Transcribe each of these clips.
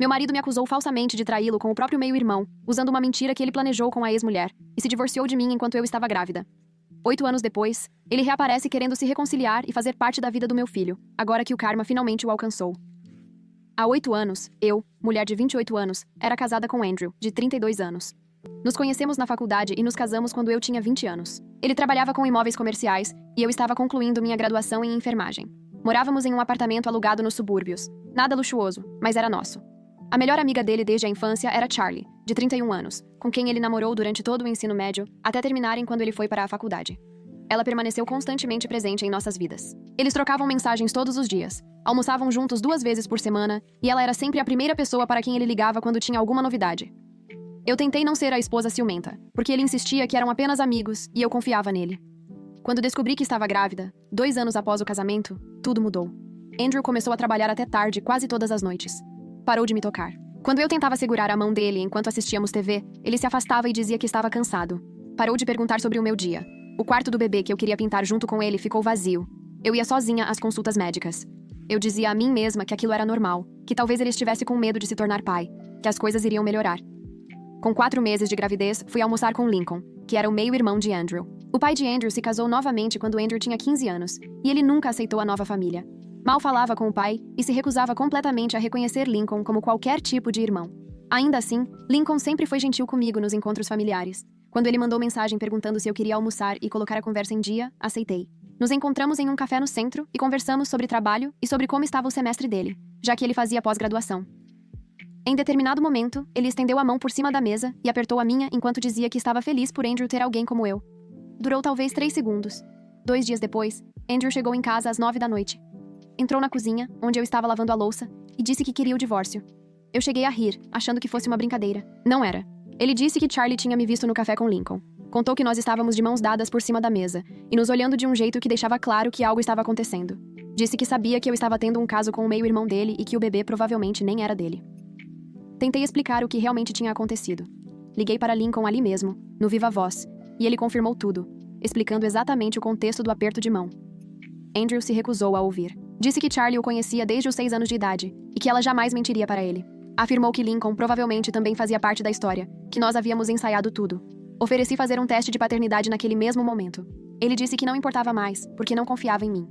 Meu marido me acusou falsamente de traí-lo com o próprio meio-irmão, usando uma mentira que ele planejou com a ex-mulher, e se divorciou de mim enquanto eu estava grávida. 8 anos depois, ele reaparece querendo se reconciliar e fazer parte da vida do meu filho, agora que o karma finalmente o alcançou. Há 8 anos, eu, mulher de 28 anos, era casada com Andrew, de 32 anos. Nos conhecemos na faculdade e nos casamos quando eu tinha 20 anos. Ele trabalhava com imóveis comerciais e eu estava concluindo minha graduação em enfermagem. Morávamos em um apartamento alugado nos subúrbios. Nada luxuoso, mas era nosso. A melhor amiga dele desde a infância era Charlie, de 31 anos, com quem ele namorou durante todo o ensino médio, até terminarem quando ele foi para a faculdade. Ela permaneceu constantemente presente em nossas vidas. Eles trocavam mensagens todos os dias, almoçavam juntos 2 vezes por semana, e ela era sempre a primeira pessoa para quem ele ligava quando tinha alguma novidade. Eu tentei não ser a esposa ciumenta, porque ele insistia que eram apenas amigos, e eu confiava nele. Quando descobri que estava grávida, 2 anos após o casamento, tudo mudou. Andrew começou a trabalhar até tarde, quase todas as noites. Parou de me tocar. Quando eu tentava segurar a mão dele enquanto assistíamos TV, ele se afastava e dizia que estava cansado. Parou de perguntar sobre o meu dia. O quarto do bebê que eu queria pintar junto com ele ficou vazio. Eu ia sozinha às consultas médicas. Eu dizia a mim mesma que aquilo era normal, que talvez ele estivesse com medo de se tornar pai, que as coisas iriam melhorar. Com 4 meses de gravidez, fui almoçar com Lincoln, que era o meio-irmão de Andrew. O pai de Andrew se casou novamente quando Andrew tinha 15 anos, e ele nunca aceitou a nova família. Mal falava com o pai e se recusava completamente a reconhecer Lincoln como qualquer tipo de irmão. Ainda assim, Lincoln sempre foi gentil comigo nos encontros familiares. Quando ele mandou mensagem perguntando se eu queria almoçar e colocar a conversa em dia, aceitei. Nos encontramos em um café no centro e conversamos sobre trabalho e sobre como estava o semestre dele, já que ele fazia pós-graduação. Em determinado momento, ele estendeu a mão por cima da mesa e apertou a minha enquanto dizia que estava feliz por Andrew ter alguém como eu. Durou talvez 3 segundos. 2 dias depois, Andrew chegou em casa às 9 da noite. Entrou na cozinha, onde eu estava lavando a louça, e disse que queria o divórcio. Eu cheguei a rir, achando que fosse uma brincadeira. Não era. Ele disse que Charlie tinha me visto no café com Lincoln. Contou que nós estávamos de mãos dadas por cima da mesa, e nos olhando de um jeito que deixava claro que algo estava acontecendo. Disse que sabia que eu estava tendo um caso com o meio-irmão dele e que o bebê provavelmente nem era dele. Tentei explicar o que realmente tinha acontecido. Liguei para Lincoln ali mesmo, no Viva Voz, e ele confirmou tudo, explicando exatamente o contexto do aperto de mão. Andrew se recusou a ouvir. Disse que Charlie o conhecia desde os 6 anos de idade e que ela jamais mentiria para ele. Afirmou que Lincoln provavelmente também fazia parte da história, que nós havíamos ensaiado tudo. Ofereci fazer um teste de paternidade naquele mesmo momento. Ele disse que não importava mais, porque não confiava em mim.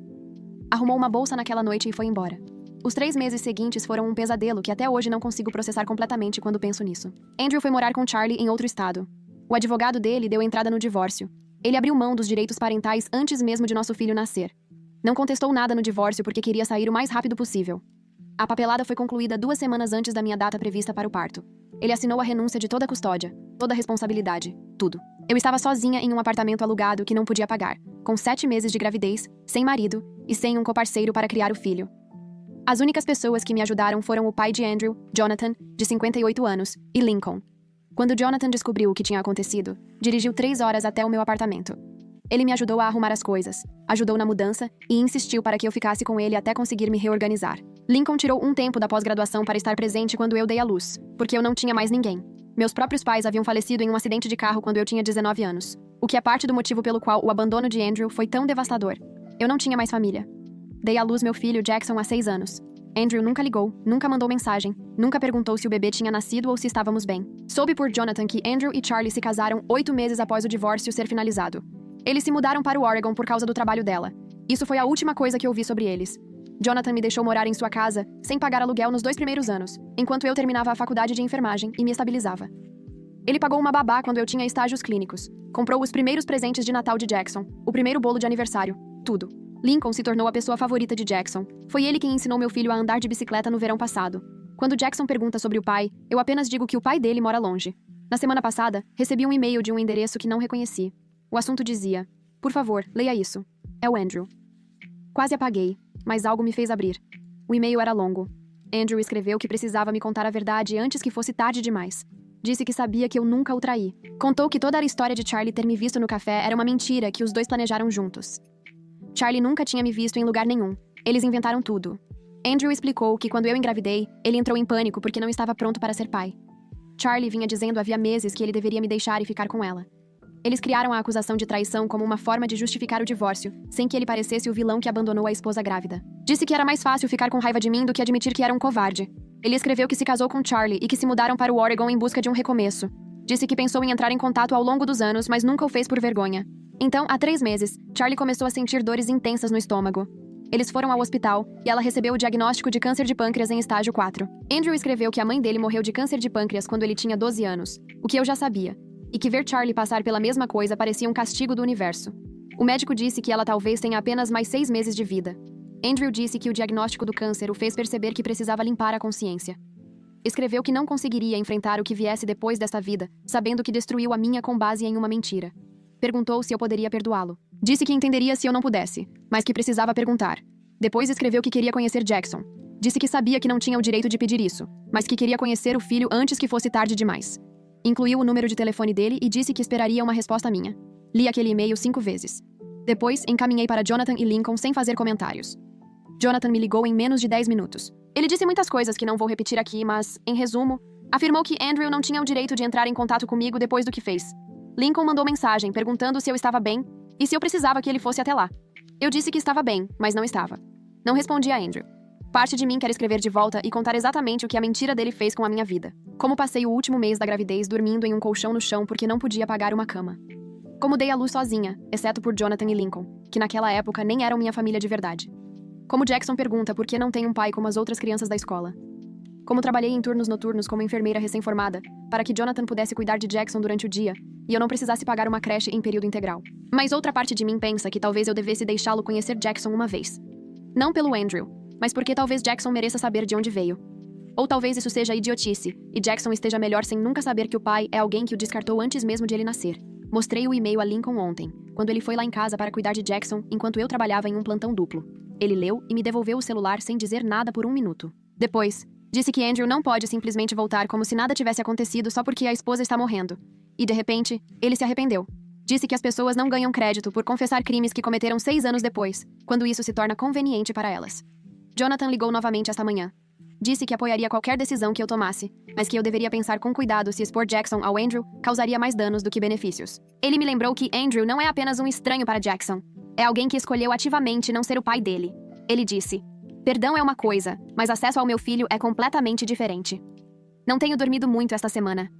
Arrumou uma bolsa naquela noite e foi embora. Os 3 meses seguintes foram um pesadelo que até hoje não consigo processar completamente quando penso nisso. Andrew foi morar com Charlie em outro estado. O advogado dele deu entrada no divórcio. Ele abriu mão dos direitos parentais antes mesmo de nosso filho nascer. Não contestou nada no divórcio porque queria sair o mais rápido possível. A papelada foi concluída 2 semanas antes da minha data prevista para o parto. Ele assinou a renúncia de toda a custódia, toda a responsabilidade, tudo. Eu estava sozinha em um apartamento alugado que não podia pagar, com 7 meses de gravidez, sem marido e sem um coparceiro para criar o filho. As únicas pessoas que me ajudaram foram o pai de Andrew, Jonathan, de 58 anos, e Lincoln. Quando Jonathan descobriu o que tinha acontecido, dirigiu 3 horas até o meu apartamento. Ele me ajudou a arrumar as coisas, ajudou na mudança e insistiu para que eu ficasse com ele até conseguir me reorganizar. Lincoln tirou um tempo da pós-graduação para estar presente quando eu dei à luz, porque eu não tinha mais ninguém. Meus próprios pais haviam falecido em um acidente de carro quando eu tinha 19 anos, o que é parte do motivo pelo qual o abandono de Andrew foi tão devastador. Eu não tinha mais família. Dei à luz meu filho Jackson há 6 anos. Andrew nunca ligou, nunca mandou mensagem, nunca perguntou se o bebê tinha nascido ou se estávamos bem. Soube por Jonathan que Andrew e Charlie se casaram 8 meses após o divórcio ser finalizado. Eles se mudaram para o Oregon por causa do trabalho dela. Isso foi a última coisa que ouvi sobre eles. Jonathan me deixou morar em sua casa, sem pagar aluguel nos 2 primeiros anos, enquanto eu terminava a faculdade de enfermagem e me estabilizava. Ele pagou uma babá quando eu tinha estágios clínicos. Comprou os primeiros presentes de Natal de Jackson, o primeiro bolo de aniversário, tudo. Lincoln se tornou a pessoa favorita de Jackson. Foi ele quem ensinou meu filho a andar de bicicleta no verão passado. Quando Jackson pergunta sobre o pai, eu apenas digo que o pai dele mora longe. Na semana passada, recebi um e-mail de um endereço que não reconheci. O assunto dizia: "Por favor, leia isso. É o Andrew." Quase apaguei, mas algo me fez abrir. O e-mail era longo. Andrew escreveu que precisava me contar a verdade antes que fosse tarde demais. Disse que sabia que eu nunca o traí. Contou que toda a história de Charlie ter me visto no café era uma mentira que os dois planejaram juntos. Charlie nunca tinha me visto em lugar nenhum. Eles inventaram tudo. Andrew explicou que quando eu engravidei, ele entrou em pânico porque não estava pronto para ser pai. Charlie vinha dizendo havia meses que ele deveria me deixar e ficar com ela. Eles criaram a acusação de traição como uma forma de justificar o divórcio, sem que ele parecesse o vilão que abandonou a esposa grávida. Disse que era mais fácil ficar com raiva de mim do que admitir que era um covarde. Ele escreveu que se casou com Charlie e que se mudaram para o Oregon em busca de um recomeço. Disse que pensou em entrar em contato ao longo dos anos, mas nunca o fez por vergonha. Então, há 3 meses, Charlie começou a sentir dores intensas no estômago. Eles foram ao hospital e ela recebeu o diagnóstico de câncer de pâncreas em estágio 4. Andrew escreveu que a mãe dele morreu de câncer de pâncreas quando ele tinha 12 anos, o que eu já sabia, e que ver Charlie passar pela mesma coisa parecia um castigo do universo. O médico disse que ela talvez tenha apenas mais 6 meses de vida. Andrew disse que o diagnóstico do câncer o fez perceber que precisava limpar a consciência. Escreveu que não conseguiria enfrentar o que viesse depois desta vida, sabendo que destruiu a minha com base em uma mentira. Perguntou se eu poderia perdoá-lo. Disse que entenderia se eu não pudesse, mas que precisava perguntar. Depois escreveu que queria conhecer Jackson. Disse que sabia que não tinha o direito de pedir isso, mas que queria conhecer o filho antes que fosse tarde demais. Incluiu o número de telefone dele e disse que esperaria uma resposta minha. Li aquele e-mail 5 vezes. Depois, encaminhei para Jonathan e Lincoln sem fazer comentários. Jonathan me ligou em menos de 10 minutos. Ele disse muitas coisas que não vou repetir aqui, mas, em resumo, afirmou que Andrew não tinha o direito de entrar em contato comigo depois do que fez. Lincoln mandou mensagem perguntando se eu estava bem e se eu precisava que ele fosse até lá. Eu disse que estava bem, mas não estava. Não respondi a Andrew. Parte de mim quer escrever de volta e contar exatamente o que a mentira dele fez com a minha vida. Como passei o último mês da gravidez dormindo em um colchão no chão porque não podia pagar uma cama. Como dei à luz sozinha, exceto por Jonathan e Lincoln, que naquela época nem eram minha família de verdade. Como Jackson pergunta por que não tem um pai como as outras crianças da escola. Como trabalhei em turnos noturnos como enfermeira recém-formada, para que Jonathan pudesse cuidar de Jackson durante o dia, e eu não precisasse pagar uma creche em período integral. Mas outra parte de mim pensa que talvez eu devesse deixá-lo conhecer Jackson uma vez. Não pelo Andrew, mas porque talvez Jackson mereça saber de onde veio. Ou talvez isso seja idiotice, e Jackson esteja melhor sem nunca saber que o pai é alguém que o descartou antes mesmo de ele nascer. Mostrei o e-mail a Lincoln ontem, quando ele foi lá em casa para cuidar de Jackson enquanto eu trabalhava em um plantão duplo. Ele leu e me devolveu o celular sem dizer nada por 1 minuto. Depois, disse que Andrew não pode simplesmente voltar como se nada tivesse acontecido só porque a esposa está morrendo. E, de repente, ele se arrependeu. Disse que as pessoas não ganham crédito por confessar crimes que cometeram 6 anos depois, quando isso se torna conveniente para elas. Jonathan ligou novamente esta manhã. Disse que apoiaria qualquer decisão que eu tomasse, mas que eu deveria pensar com cuidado se expor Jackson ao Andrew causaria mais danos do que benefícios. Ele me lembrou que Andrew não é apenas um estranho para Jackson. É alguém que escolheu ativamente não ser o pai dele. Ele disse: "Perdão é uma coisa, mas acesso ao meu filho é completamente diferente." Não tenho dormido muito esta semana.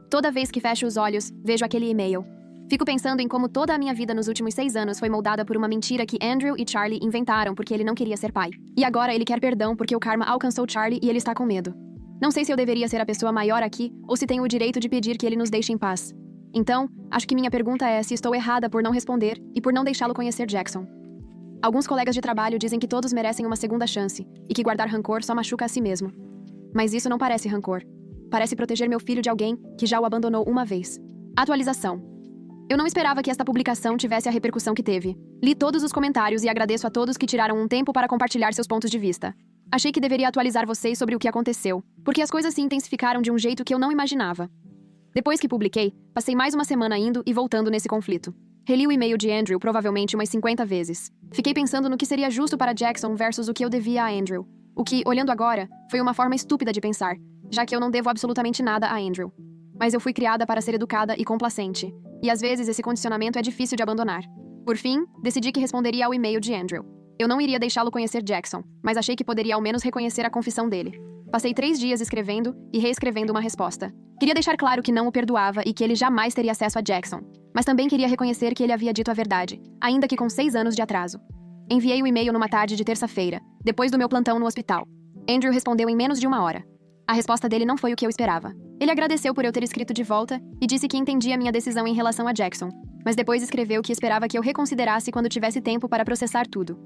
Toda vez que fecho os olhos, vejo aquele e-mail. Fico pensando em como toda a minha vida nos últimos 6 anos foi moldada por uma mentira que Andrew e Charlie inventaram porque ele não queria ser pai. E agora ele quer perdão porque o karma alcançou Charlie e ele está com medo. Não sei se eu deveria ser a pessoa maior aqui ou se tenho o direito de pedir que ele nos deixe em paz. Então, acho que minha pergunta é se estou errada por não responder e por não deixá-lo conhecer Jackson. Alguns colegas de trabalho dizem que todos merecem uma segunda chance e que guardar rancor só machuca a si mesmo. Mas isso não parece rancor. Parece proteger meu filho de alguém que já o abandonou uma vez. Atualização. Eu não esperava que esta publicação tivesse a repercussão que teve. Li todos os comentários e agradeço a todos que tiraram um tempo para compartilhar seus pontos de vista. Achei que deveria atualizar vocês sobre o que aconteceu, porque as coisas se intensificaram de um jeito que eu não imaginava. Depois que publiquei, passei mais uma semana indo e voltando nesse conflito. Reli o e-mail de Andrew provavelmente umas 50 vezes. Fiquei pensando no que seria justo para Jackson versus o que eu devia a Andrew. O que, olhando agora, foi uma forma estúpida de pensar, já que eu não devo absolutamente nada a Andrew. Mas eu fui criada para ser educada e complacente, e às vezes esse condicionamento é difícil de abandonar. Por fim, decidi que responderia ao e-mail de Andrew. Eu não iria deixá-lo conhecer Jackson, mas achei que poderia ao menos reconhecer a confissão dele. Passei 3 dias escrevendo e reescrevendo uma resposta. Queria deixar claro que não o perdoava e que ele jamais teria acesso a Jackson, mas também queria reconhecer que ele havia dito a verdade, ainda que com 6 anos de atraso. Enviei o e-mail numa tarde de terça-feira, depois do meu plantão no hospital. Andrew respondeu em menos de 1 hora. A resposta dele não foi o que eu esperava. Ele agradeceu por eu ter escrito de volta e disse que entendia minha decisão em relação a Jackson, mas depois escreveu que esperava que eu reconsiderasse quando tivesse tempo para processar tudo.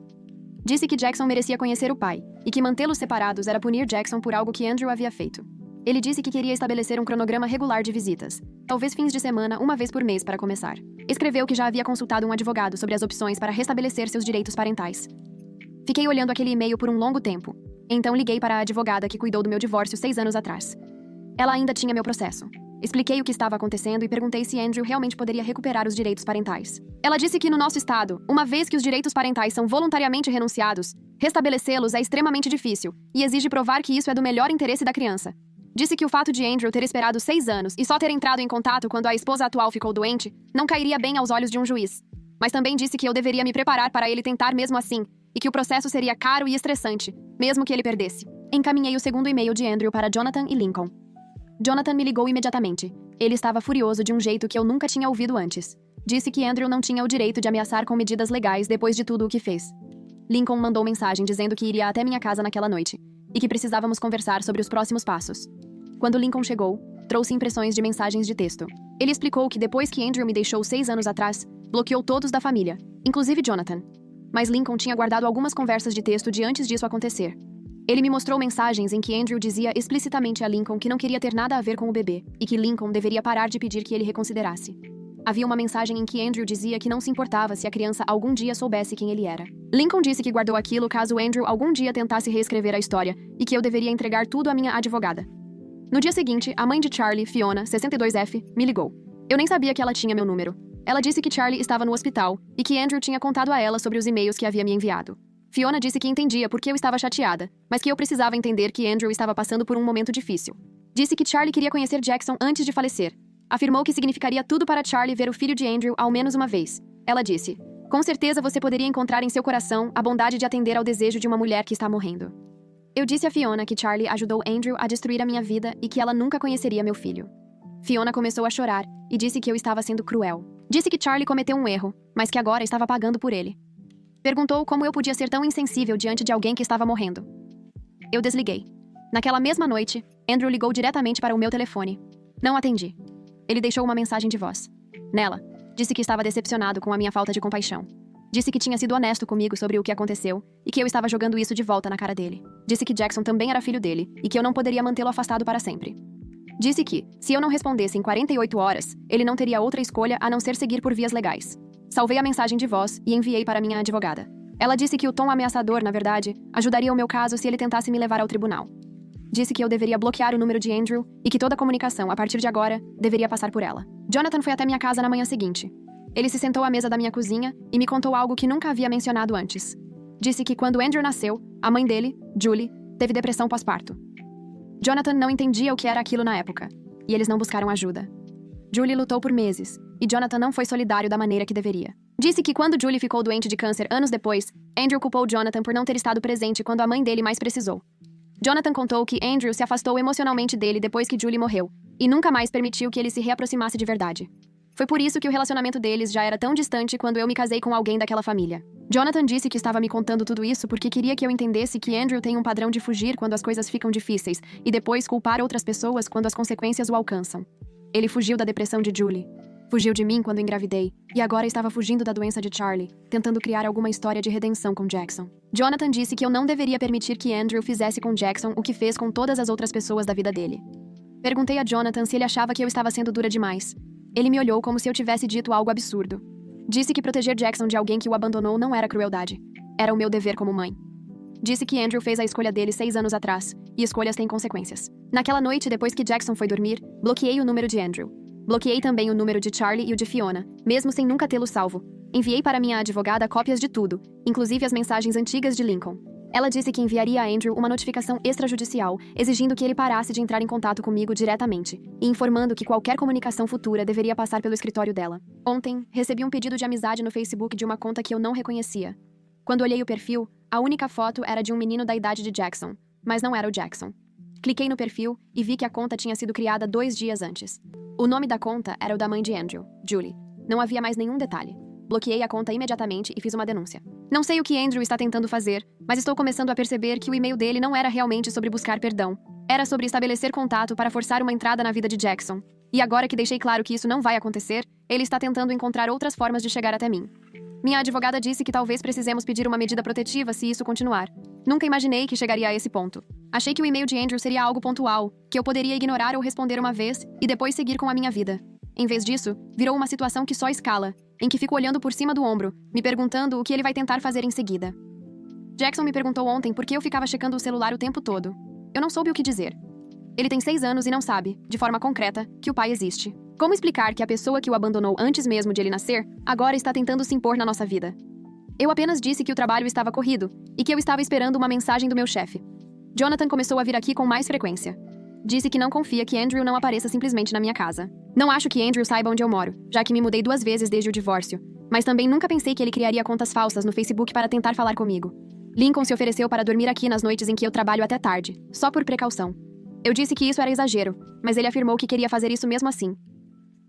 Disse que Jackson merecia conhecer o pai, e que mantê-los separados era punir Jackson por algo que Andrew havia feito. Ele disse que queria estabelecer um cronograma regular de visitas, talvez fins de semana, uma vez por mês para começar. Escreveu que já havia consultado um advogado sobre as opções para restabelecer seus direitos parentais. Fiquei olhando aquele e-mail por um longo tempo. Então liguei para a advogada que cuidou do meu divórcio 6 anos atrás. Ela ainda tinha meu processo. Expliquei o que estava acontecendo e perguntei se Andrew realmente poderia recuperar os direitos parentais. Ela disse que no nosso estado, uma vez que os direitos parentais são voluntariamente renunciados, restabelecê-los é extremamente difícil e exige provar que isso é do melhor interesse da criança. Disse que o fato de Andrew ter esperado 6 anos e só ter entrado em contato quando a esposa atual ficou doente não cairia bem aos olhos de um juiz. Mas também disse que eu deveria me preparar para ele tentar mesmo assim, e que o processo seria caro e estressante, mesmo que ele perdesse. Encaminhei o segundo e-mail de Andrew para Jonathan e Lincoln. Jonathan me ligou imediatamente. Ele estava furioso de um jeito que eu nunca tinha ouvido antes. Disse que Andrew não tinha o direito de ameaçar com medidas legais depois de tudo o que fez. Lincoln mandou mensagem dizendo que iria até minha casa naquela noite e que precisávamos conversar sobre os próximos passos. Quando Lincoln chegou, trouxe impressões de mensagens de texto. Ele explicou que depois que Andrew me deixou 6 anos atrás, bloqueou todos da família, inclusive Jonathan. Mas Lincoln tinha guardado algumas conversas de texto de antes disso acontecer. Ele me mostrou mensagens em que Andrew dizia explicitamente a Lincoln que não queria ter nada a ver com o bebê e que Lincoln deveria parar de pedir que ele reconsiderasse. Havia uma mensagem em que Andrew dizia que não se importava se a criança algum dia soubesse quem ele era. Lincoln disse que guardou aquilo caso Andrew algum dia tentasse reescrever a história e que eu deveria entregar tudo à minha advogada. No dia seguinte, a mãe de Charlie, Fiona, 62F, me ligou. Eu nem sabia que ela tinha meu número. Ela disse que Charlie estava no hospital e que Andrew tinha contado a ela sobre os e-mails que havia me enviado. Fiona disse que entendia porque eu estava chateada, mas que eu precisava entender que Andrew estava passando por um momento difícil. Disse que Charlie queria conhecer Jackson antes de falecer. Afirmou que significaria tudo para Charlie ver o filho de Andrew ao menos uma vez. Ela disse: "Com certeza você poderia encontrar em seu coração a bondade de atender ao desejo de uma mulher que está morrendo." Eu disse a Fiona que Charlie ajudou Andrew a destruir a minha vida e que ela nunca conheceria meu filho. Fiona começou a chorar e disse que eu estava sendo cruel. Disse que Charlie cometeu um erro, mas que agora estava pagando por ele. Perguntou como eu podia ser tão insensível diante de alguém que estava morrendo. Eu desliguei. Naquela mesma noite, Andrew ligou diretamente para o meu telefone. Não atendi. Ele deixou uma mensagem de voz. Nela, disse que estava decepcionado com a minha falta de compaixão. Disse que tinha sido honesto comigo sobre o que aconteceu e que eu estava jogando isso de volta na cara dele. Disse que Jackson também era filho dele e que eu não poderia mantê-lo afastado para sempre. Disse que, se eu não respondesse em 48 horas, ele não teria outra escolha a não ser seguir por vias legais. Salvei a mensagem de voz e enviei para minha advogada. Ela disse que o tom ameaçador, na verdade, ajudaria o meu caso se ele tentasse me levar ao tribunal. Disse que eu deveria bloquear o número de Andrew e que toda a comunicação, a partir de agora, deveria passar por ela. Jonathan foi até minha casa na manhã seguinte. Ele se sentou à mesa da minha cozinha e me contou algo que nunca havia mencionado antes. Disse que quando Andrew nasceu, a mãe dele, Julie, teve depressão pós-parto. Jonathan não entendia o que era aquilo na época, e eles não buscaram ajuda. Julie lutou por meses, e Jonathan não foi solidário da maneira que deveria. Disse que quando Julie ficou doente de câncer anos depois, Andrew culpou Jonathan por não ter estado presente quando a mãe dele mais precisou. Jonathan contou que Andrew se afastou emocionalmente dele depois que Julie morreu, e nunca mais permitiu que ele se reaproximasse de verdade. Foi por isso que o relacionamento deles já era tão distante quando eu me casei com alguém daquela família. Jonathan disse que estava me contando tudo isso porque queria que eu entendesse que Andrew tem um padrão de fugir quando as coisas ficam difíceis e depois culpar outras pessoas quando as consequências o alcançam. Ele fugiu da depressão de Julie. Fugiu de mim quando engravidei, e agora estava fugindo da doença de Charlie, tentando criar alguma história de redenção com Jackson. Jonathan disse que eu não deveria permitir que Andrew fizesse com Jackson o que fez com todas as outras pessoas da vida dele. Perguntei a Jonathan se ele achava que eu estava sendo dura demais. Ele me olhou como se eu tivesse dito algo absurdo. Disse que proteger Jackson de alguém que o abandonou não era crueldade. Era o meu dever como mãe. Disse que Andrew fez a escolha dele 6 anos atrás, e escolhas têm consequências. Naquela noite, depois que Jackson foi dormir, bloqueei o número de Andrew. Bloqueei também o número de Charlie e o de Fiona, mesmo sem nunca tê-lo salvo. Enviei para minha advogada cópias de tudo, inclusive as mensagens antigas de Lincoln. Ela disse que enviaria a Andrew uma notificação extrajudicial, exigindo que ele parasse de entrar em contato comigo diretamente, e informando que qualquer comunicação futura deveria passar pelo escritório dela. Ontem, recebi um pedido de amizade no Facebook de uma conta que eu não reconhecia. Quando olhei o perfil, a única foto era de um menino da idade de Jackson, mas não era o Jackson. Cliquei no perfil e vi que a conta tinha sido criada 2 dias antes. O nome da conta era o da mãe de Andrew, Julie. Não havia mais nenhum detalhe. Bloqueei a conta imediatamente e fiz uma denúncia. Não sei o que Andrew está tentando fazer, mas estou começando a perceber que o e-mail dele não era realmente sobre buscar perdão. Era sobre estabelecer contato para forçar uma entrada na vida de Jackson. E agora que deixei claro que isso não vai acontecer, ele está tentando encontrar outras formas de chegar até mim. Minha advogada disse que talvez precisemos pedir uma medida protetiva se isso continuar. Nunca imaginei que chegaria a esse ponto. Achei que o e-mail de Andrew seria algo pontual, que eu poderia ignorar ou responder uma vez e depois seguir com a minha vida. Em vez disso, virou uma situação que só escala, em que fico olhando por cima do ombro, me perguntando o que ele vai tentar fazer em seguida. Jackson me perguntou ontem por que eu ficava checando o celular o tempo todo. Eu não soube o que dizer. Ele tem 6 anos e não sabe, de forma concreta, que o pai existe. Como explicar que a pessoa que o abandonou antes mesmo de ele nascer, agora está tentando se impor na nossa vida? Eu apenas disse que o trabalho estava corrido e que eu estava esperando uma mensagem do meu chefe. Jonathan começou a vir aqui com mais frequência. Disse que não confia que Andrew não apareça simplesmente na minha casa. Não acho que Andrew saiba onde eu moro, já que me mudei 2 vezes desde o divórcio. Mas também nunca pensei que ele criaria contas falsas no Facebook para tentar falar comigo. Lincoln se ofereceu para dormir aqui nas noites em que eu trabalho até tarde, só por precaução. Eu disse que isso era exagero, mas ele afirmou que queria fazer isso mesmo assim.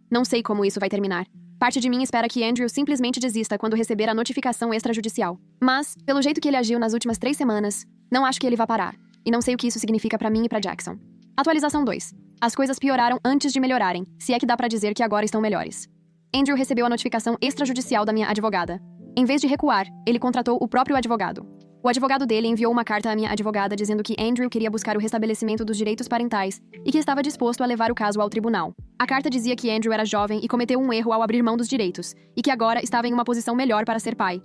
Não sei como isso vai terminar. Parte de mim espera que Andrew simplesmente desista quando receber a notificação extrajudicial. Mas, pelo jeito que ele agiu nas últimas 3 semanas, não acho que ele vá parar. E não sei o que isso significa pra mim e pra Jackson. Atualização 2. As coisas pioraram antes de melhorarem, se é que dá pra dizer que agora estão melhores. Andrew recebeu a notificação extrajudicial da minha advogada. Em vez de recuar, ele contratou o próprio advogado. O advogado dele enviou uma carta à minha advogada dizendo que Andrew queria buscar o restabelecimento dos direitos parentais e que estava disposto a levar o caso ao tribunal. A carta dizia que Andrew era jovem e cometeu um erro ao abrir mão dos direitos, e que agora estava em uma posição melhor para ser pai.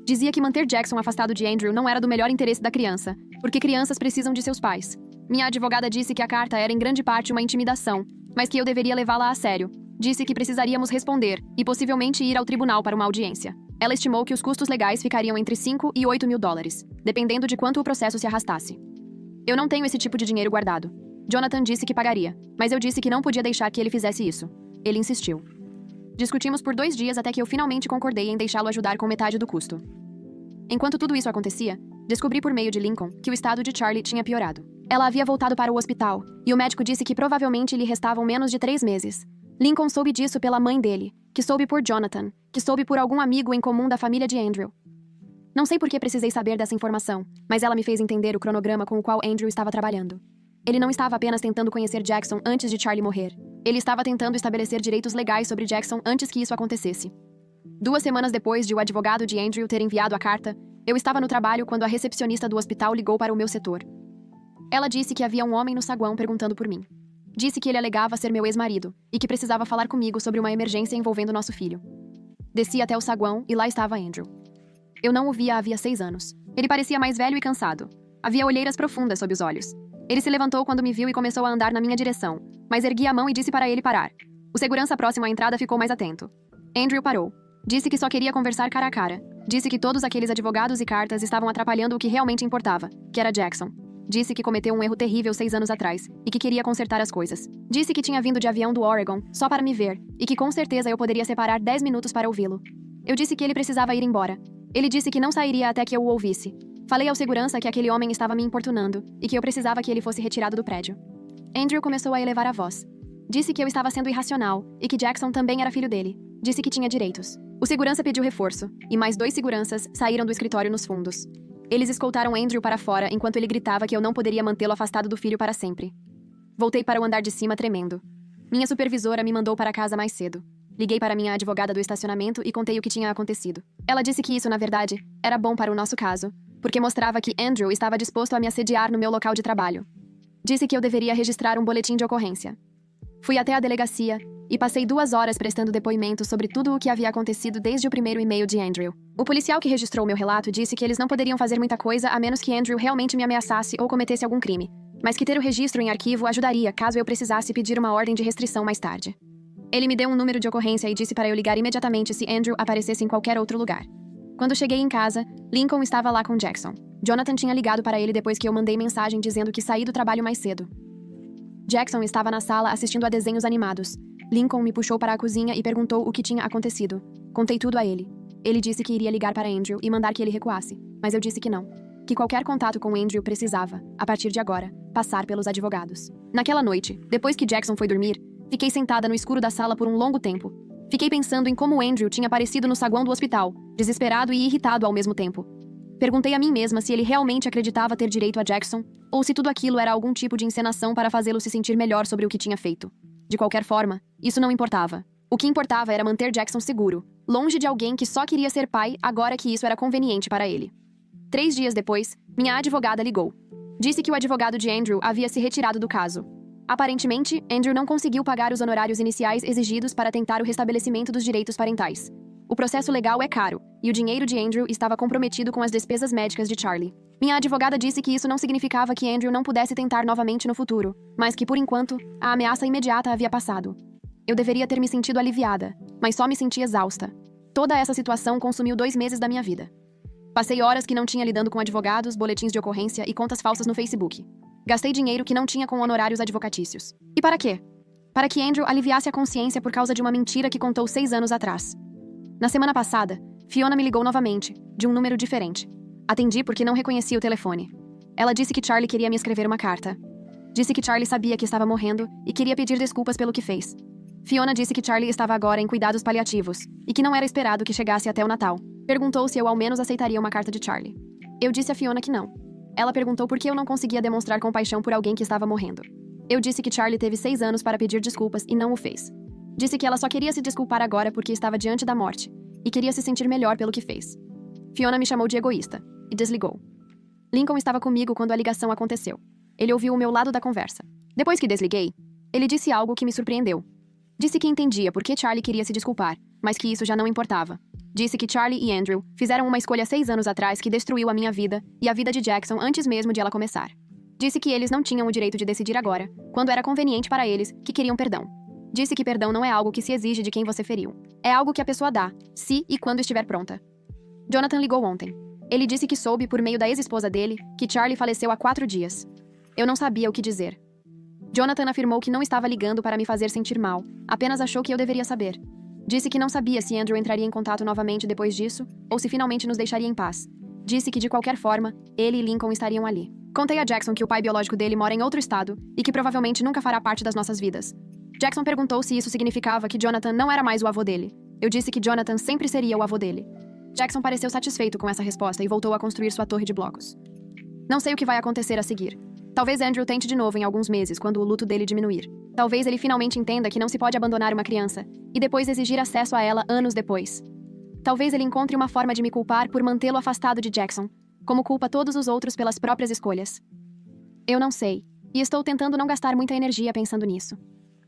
Dizia que manter Jackson afastado de Andrew não era do melhor interesse da criança, porque crianças precisam de seus pais. Minha advogada disse que a carta era em grande parte uma intimidação, mas que eu deveria levá-la a sério. Disse que precisaríamos responder e possivelmente ir ao tribunal para uma audiência. Ela estimou que os custos legais ficariam entre 5 e 8 mil dólares, dependendo de quanto o processo se arrastasse. Eu não tenho esse tipo de dinheiro guardado. Jonathan disse que pagaria, mas eu disse que não podia deixar que ele fizesse isso. Ele insistiu. Discutimos por 2 dias até que eu finalmente concordei em deixá-lo ajudar com metade do custo. Enquanto tudo isso acontecia, descobri por meio de Lincoln que o estado de Charlie tinha piorado. Ela havia voltado para o hospital, e o médico disse que provavelmente lhe restavam menos de 3 meses. Lincoln soube disso pela mãe dele, que soube por Jonathan, que soube por algum amigo em comum da família de Andrew. Não sei por que precisei saber dessa informação, mas ela me fez entender o cronograma com o qual Andrew estava trabalhando. Ele não estava apenas tentando conhecer Jackson antes de Charlie morrer. Ele estava tentando estabelecer direitos legais sobre Jackson antes que isso acontecesse. 2 semanas depois de o advogado de Andrew ter enviado a carta, eu estava no trabalho quando a recepcionista do hospital ligou para o meu setor. Ela disse que havia um homem no saguão perguntando por mim. Disse que ele alegava ser meu ex-marido e que precisava falar comigo sobre uma emergência envolvendo nosso filho. Desci até o saguão e lá estava Andrew. Eu não o via havia 6 anos. Ele parecia mais velho e cansado. Havia olheiras profundas sob os olhos. Ele se levantou quando me viu e começou a andar na minha direção, mas ergui a mão e disse para ele parar. O segurança próximo à entrada ficou mais atento. Andrew parou. Disse que só queria conversar cara a cara. Disse que todos aqueles advogados e cartas estavam atrapalhando o que realmente importava, que era Jackson. Disse que cometeu um erro terrível 6 anos atrás e que queria consertar as coisas. Disse que tinha vindo de avião do Oregon só para me ver e que com certeza eu poderia separar 10 minutos para ouvi-lo. Eu disse que ele precisava ir embora. Ele disse que não sairia até que eu o ouvisse. Falei ao segurança que aquele homem estava me importunando e que eu precisava que ele fosse retirado do prédio. Andrew começou a elevar a voz. Disse que eu estava sendo irracional e que Jackson também era filho dele. Disse que tinha direitos. O segurança pediu reforço e mais 2 seguranças saíram do escritório nos fundos. Eles escoltaram Andrew para fora enquanto ele gritava que eu não poderia mantê-lo afastado do filho para sempre. Voltei para o andar de cima tremendo. Minha supervisora me mandou para casa mais cedo. Liguei para minha advogada do estacionamento e contei o que tinha acontecido. Ela disse que isso, na verdade, era bom para o nosso caso, porque mostrava que Andrew estava disposto a me assediar no meu local de trabalho. Disse que eu deveria registrar um boletim de ocorrência. Fui até a delegacia e passei 2 horas prestando depoimento sobre tudo o que havia acontecido desde o primeiro e-mail de Andrew. O policial que registrou meu relato disse que eles não poderiam fazer muita coisa a menos que Andrew realmente me ameaçasse ou cometesse algum crime, mas que ter o registro em arquivo ajudaria caso eu precisasse pedir uma ordem de restrição mais tarde. Ele me deu um número de ocorrência e disse para eu ligar imediatamente se Andrew aparecesse em qualquer outro lugar. Quando cheguei em casa, Lincoln estava lá com Jackson. Jonathan tinha ligado para ele depois que eu mandei mensagem dizendo que saí do trabalho mais cedo. Jackson estava na sala assistindo a desenhos animados. Lincoln me puxou para a cozinha e perguntou o que tinha acontecido. Contei tudo a ele. Ele disse que iria ligar para Andrew e mandar que ele recuasse, mas eu disse que não. Que qualquer contato com Andrew precisava, a partir de agora, passar pelos advogados. Naquela noite, depois que Jackson foi dormir, fiquei sentada no escuro da sala por um longo tempo. Fiquei pensando em como Andrew tinha aparecido no saguão do hospital, desesperado e irritado ao mesmo tempo. Perguntei a mim mesma se ele realmente acreditava ter direito a Jackson, ou se tudo aquilo era algum tipo de encenação para fazê-lo se sentir melhor sobre o que tinha feito. De qualquer forma, isso não importava. O que importava era manter Jackson seguro, longe de alguém que só queria ser pai agora que isso era conveniente para ele. 3 dias depois, minha advogada ligou. Disse que o advogado de Andrew havia se retirado do caso. Aparentemente, Andrew não conseguiu pagar os honorários iniciais exigidos para tentar o restabelecimento dos direitos parentais. O processo legal é caro, e o dinheiro de Andrew estava comprometido com as despesas médicas de Charlie. Minha advogada disse que isso não significava que Andrew não pudesse tentar novamente no futuro, mas que, por enquanto, a ameaça imediata havia passado. Eu deveria ter me sentido aliviada, mas só me senti exausta. Toda essa situação consumiu 2 meses da minha vida. Passei horas que não tinha lidando com advogados, boletins de ocorrência e contas falsas no Facebook. Gastei dinheiro que não tinha com honorários advocatícios. E para quê? Para que Andrew aliviasse a consciência por causa de uma mentira que contou 6 anos atrás. Na semana passada, Fiona me ligou novamente, de um número diferente. Atendi porque não reconhecia o telefone. Ela disse que Charlie queria me escrever uma carta. Disse que Charlie sabia que estava morrendo e queria pedir desculpas pelo que fez. Fiona disse que Charlie estava agora em cuidados paliativos e que não era esperado que chegasse até o Natal. Perguntou se eu ao menos aceitaria uma carta de Charlie. Eu disse a Fiona que não. Ela perguntou por que eu não conseguia demonstrar compaixão por alguém que estava morrendo. Eu disse que Charlie teve 6 anos para pedir desculpas e não o fez. Disse que ela só queria se desculpar agora porque estava diante da morte e queria se sentir melhor pelo que fez. Fiona me chamou de egoísta e desligou. Lincoln estava comigo quando a ligação aconteceu. Ele ouviu o meu lado da conversa. Depois que desliguei, ele disse algo que me surpreendeu. Disse que entendia por que Charlie queria se desculpar, mas que isso já não importava. Disse que Charlie e Andrew fizeram uma escolha 6 anos atrás que destruiu a minha vida e a vida de Jackson antes mesmo de ela começar. Disse que eles não tinham o direito de decidir agora, quando era conveniente para eles, que queriam perdão. Disse que perdão não é algo que se exige de quem você feriu. É algo que a pessoa dá, se e quando estiver pronta. Jonathan ligou ontem. Ele disse que soube por meio da ex-esposa dele que Charlie faleceu há 4 dias. Eu não sabia o que dizer. Jonathan afirmou que não estava ligando para me fazer sentir mal, apenas achou que eu deveria saber. Disse que não sabia se Andrew entraria em contato novamente depois disso, ou se finalmente nos deixaria em paz. Disse que de qualquer forma, ele e Lincoln estariam ali. Contei a Jackson que o pai biológico dele mora em outro estado e que provavelmente nunca fará parte das nossas vidas. Jackson perguntou se isso significava que Jonathan não era mais o avô dele. Eu disse que Jonathan sempre seria o avô dele. Jackson pareceu satisfeito com essa resposta e voltou a construir sua torre de blocos. Não sei o que vai acontecer a seguir. Talvez Andrew tente de novo em alguns meses, quando o luto dele diminuir. Talvez ele finalmente entenda que não se pode abandonar uma criança e depois exigir acesso a ela anos depois. Talvez ele encontre uma forma de me culpar por mantê-lo afastado de Jackson, como culpa todos os outros pelas próprias escolhas. Eu não sei, e estou tentando não gastar muita energia pensando nisso.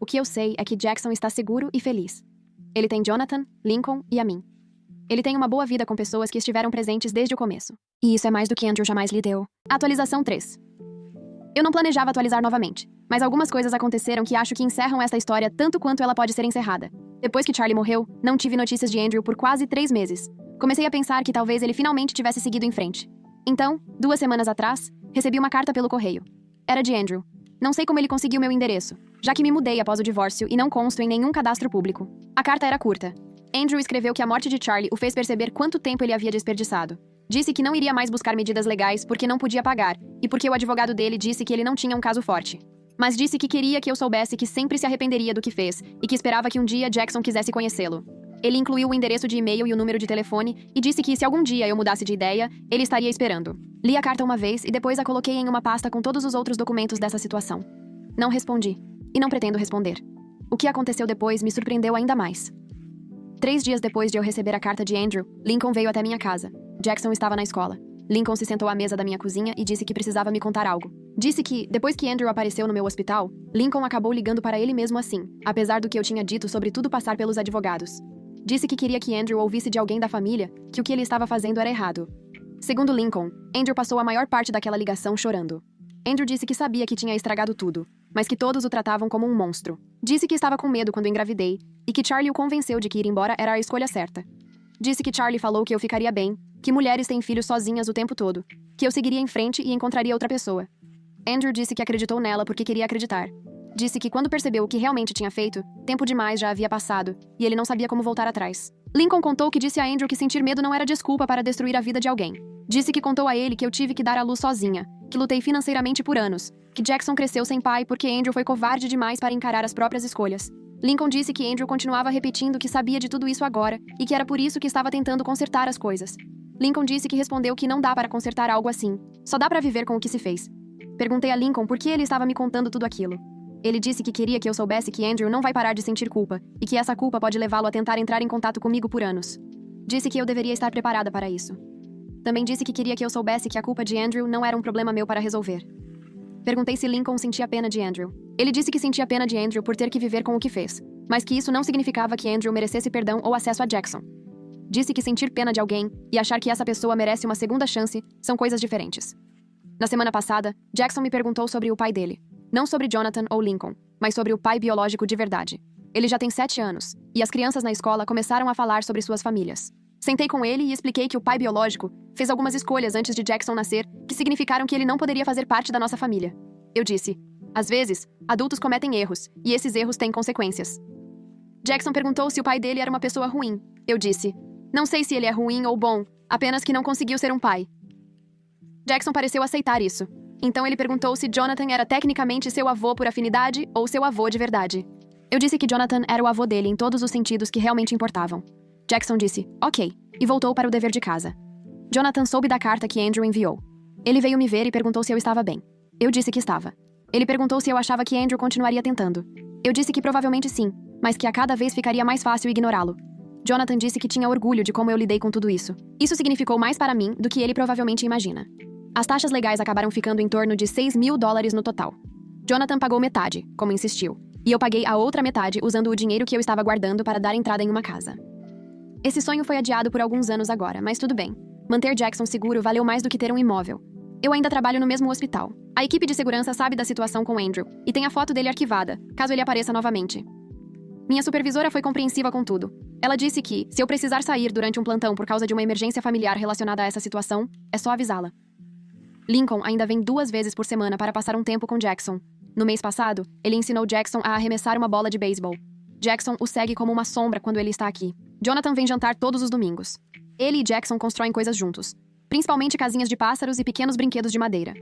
O que eu sei é que Jackson está seguro e feliz. Ele tem Jonathan, Lincoln e a mim. Ele tem uma boa vida com pessoas que estiveram presentes desde o começo. E isso é mais do que Andrew jamais lhe deu. Atualização 3. Eu não planejava atualizar novamente, mas algumas coisas aconteceram que acho que encerram essa história tanto quanto ela pode ser encerrada. Depois que Charlie morreu, não tive notícias de Andrew por quase 3 meses. Comecei a pensar que talvez ele finalmente tivesse seguido em frente. Então, 2 semanas atrás, recebi uma carta pelo correio. Era de Andrew. Não sei como ele conseguiu meu endereço, já que me mudei após o divórcio e não consto em nenhum cadastro público. A carta era curta. Andrew escreveu que a morte de Charlie o fez perceber quanto tempo ele havia desperdiçado. Disse que não iria mais buscar medidas legais porque não podia pagar, e porque o advogado dele disse que ele não tinha um caso forte. Mas disse que queria que eu soubesse que sempre se arrependeria do que fez, e que esperava que um dia Jackson quisesse conhecê-lo. Ele incluiu o endereço de e-mail e o número de telefone, e disse que se algum dia eu mudasse de ideia, ele estaria esperando. Li a carta uma vez e depois a coloquei em uma pasta com todos os outros documentos dessa situação. Não respondi, e não pretendo responder. O que aconteceu depois me surpreendeu ainda mais. 3 dias depois de eu receber a carta de Andrew, Lincoln veio até minha casa. Jackson estava na escola. Lincoln se sentou à mesa da minha cozinha e disse que precisava me contar algo. Disse que, depois que Andrew apareceu no meu hospital, Lincoln acabou ligando para ele mesmo assim, apesar do que eu tinha dito sobre tudo passar pelos advogados. Disse que queria que Andrew ouvisse de alguém da família que o que ele estava fazendo era errado. Segundo Lincoln, Andrew passou a maior parte daquela ligação chorando. Andrew disse que sabia que tinha estragado tudo, mas que todos o tratavam como um monstro. Disse que estava com medo quando engravidei e que Charlie o convenceu de que ir embora era a escolha certa. Disse que Charlie falou que eu ficaria bem, que mulheres têm filhos sozinhas o tempo todo, que eu seguiria em frente e encontraria outra pessoa. Andrew disse que acreditou nela porque queria acreditar. Disse que quando percebeu o que realmente tinha feito, tempo demais já havia passado, e ele não sabia como voltar atrás. Lincoln contou que disse a Andrew que sentir medo não era desculpa para destruir a vida de alguém. Disse que contou a ele que eu tive que dar à luz sozinha, que lutei financeiramente por anos, que Jackson cresceu sem pai porque Andrew foi covarde demais para encarar as próprias escolhas. Lincoln disse que Andrew continuava repetindo que sabia de tudo isso agora e que era por isso que estava tentando consertar as coisas. Lincoln disse que respondeu que não dá para consertar algo assim, só dá para viver com o que se fez. Perguntei a Lincoln por que ele estava me contando tudo aquilo. Ele disse que queria que eu soubesse que Andrew não vai parar de sentir culpa e que essa culpa pode levá-lo a tentar entrar em contato comigo por anos. Disse que eu deveria estar preparada para isso. Também disse que queria que eu soubesse que a culpa de Andrew não era um problema meu para resolver. Perguntei se Lincoln sentia pena de Andrew. Ele disse que sentia pena de Andrew por ter que viver com o que fez, mas que isso não significava que Andrew merecesse perdão ou acesso a Jackson. Disse que sentir pena de alguém e achar que essa pessoa merece uma segunda chance são coisas diferentes. Na semana passada, Jackson me perguntou sobre o pai dele. Não sobre Jonathan ou Lincoln, mas sobre o pai biológico de verdade. Ele já tem 7 anos, e as crianças na escola começaram a falar sobre suas famílias. Sentei com ele e expliquei que o pai biológico fez algumas escolhas antes de Jackson nascer que significaram que ele não poderia fazer parte da nossa família. Eu disse, às vezes, adultos cometem erros, e esses erros têm consequências. Jackson perguntou se o pai dele era uma pessoa ruim. Eu disse, não sei se ele é ruim ou bom, apenas que não conseguiu ser um pai. Jackson pareceu aceitar isso. Então ele perguntou se Jonathan era tecnicamente seu avô por afinidade ou seu avô de verdade. Eu disse que Jonathan era o avô dele em todos os sentidos que realmente importavam. Jackson disse, ok, e voltou para o dever de casa. Jonathan soube da carta que Andrew enviou. Ele veio me ver e perguntou se eu estava bem. Eu disse que estava. Ele perguntou se eu achava que Andrew continuaria tentando. Eu disse que provavelmente sim, mas que a cada vez ficaria mais fácil ignorá-lo. Jonathan disse que tinha orgulho de como eu lidei com tudo isso. Isso significou mais para mim do que ele provavelmente imagina. As taxas legais acabaram ficando em torno de $6.000 no total. Jonathan pagou metade, como insistiu, e eu paguei a outra metade usando o dinheiro que eu estava guardando para dar entrada em uma casa. Esse sonho foi adiado por alguns anos agora, mas tudo bem. Manter Jackson seguro valeu mais do que ter um imóvel. Eu ainda trabalho no mesmo hospital. A equipe de segurança sabe da situação com Andrew e tem a foto dele arquivada, caso ele apareça novamente. Minha supervisora foi compreensiva com tudo. Ela disse que, se eu precisar sair durante um plantão por causa de uma emergência familiar relacionada a essa situação, é só avisá-la. Lincoln ainda vem 2 vezes por semana para passar um tempo com Jackson. No mês passado, ele ensinou Jackson a arremessar uma bola de beisebol. Jackson o segue como uma sombra quando ele está aqui. Jonathan vem jantar todos os domingos. Ele e Jackson constroem coisas juntos, principalmente casinhas de pássaros e pequenos brinquedos de madeira.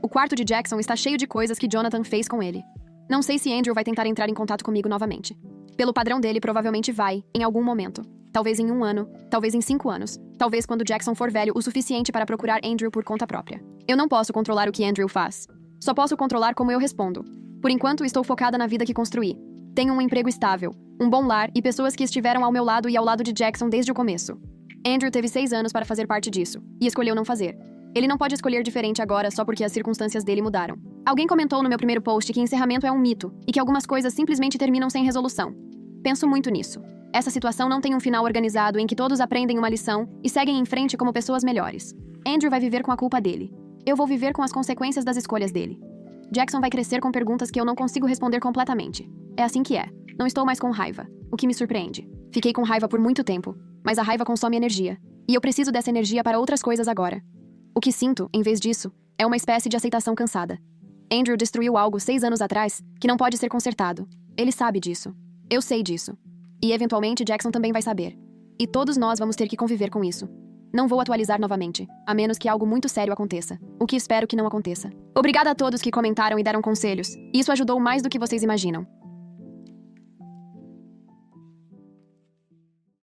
O quarto de Jackson está cheio de coisas que Jonathan fez com ele. Não sei se Andrew vai tentar entrar em contato comigo novamente. Pelo padrão dele, provavelmente vai, em algum momento. Talvez em 1 ano, talvez em 5 anos, talvez quando Jackson for velho o suficiente para procurar Andrew por conta própria. Eu não posso controlar o que Andrew faz. Só posso controlar como eu respondo. Por enquanto, estou focada na vida que construí. Tenho um emprego estável, um bom lar e pessoas que estiveram ao meu lado e ao lado de Jackson desde o começo. Andrew teve 6 anos para fazer parte disso, e escolheu não fazer. Ele não pode escolher diferente agora só porque as circunstâncias dele mudaram. Alguém comentou no meu primeiro post que encerramento é um mito e que algumas coisas simplesmente terminam sem resolução. Penso muito nisso. Essa situação não tem um final organizado em que todos aprendem uma lição e seguem em frente como pessoas melhores. Andrew vai viver com a culpa dele. Eu vou viver com as consequências das escolhas dele. Jackson vai crescer com perguntas que eu não consigo responder completamente. É assim que é. Não estou mais com raiva, o que me surpreende. Fiquei com raiva por muito tempo, mas a raiva consome energia. E eu preciso dessa energia para outras coisas agora. O que sinto, em vez disso, é uma espécie de aceitação cansada. Andrew destruiu algo 6 anos atrás que não pode ser consertado. Ele sabe disso. Eu sei disso. E eventualmente Jackson também vai saber. E todos nós vamos ter que conviver com isso. Não vou atualizar novamente, a menos que algo muito sério aconteça. O que espero que não aconteça. Obrigada a todos que comentaram e deram conselhos. Isso ajudou mais do que vocês imaginam.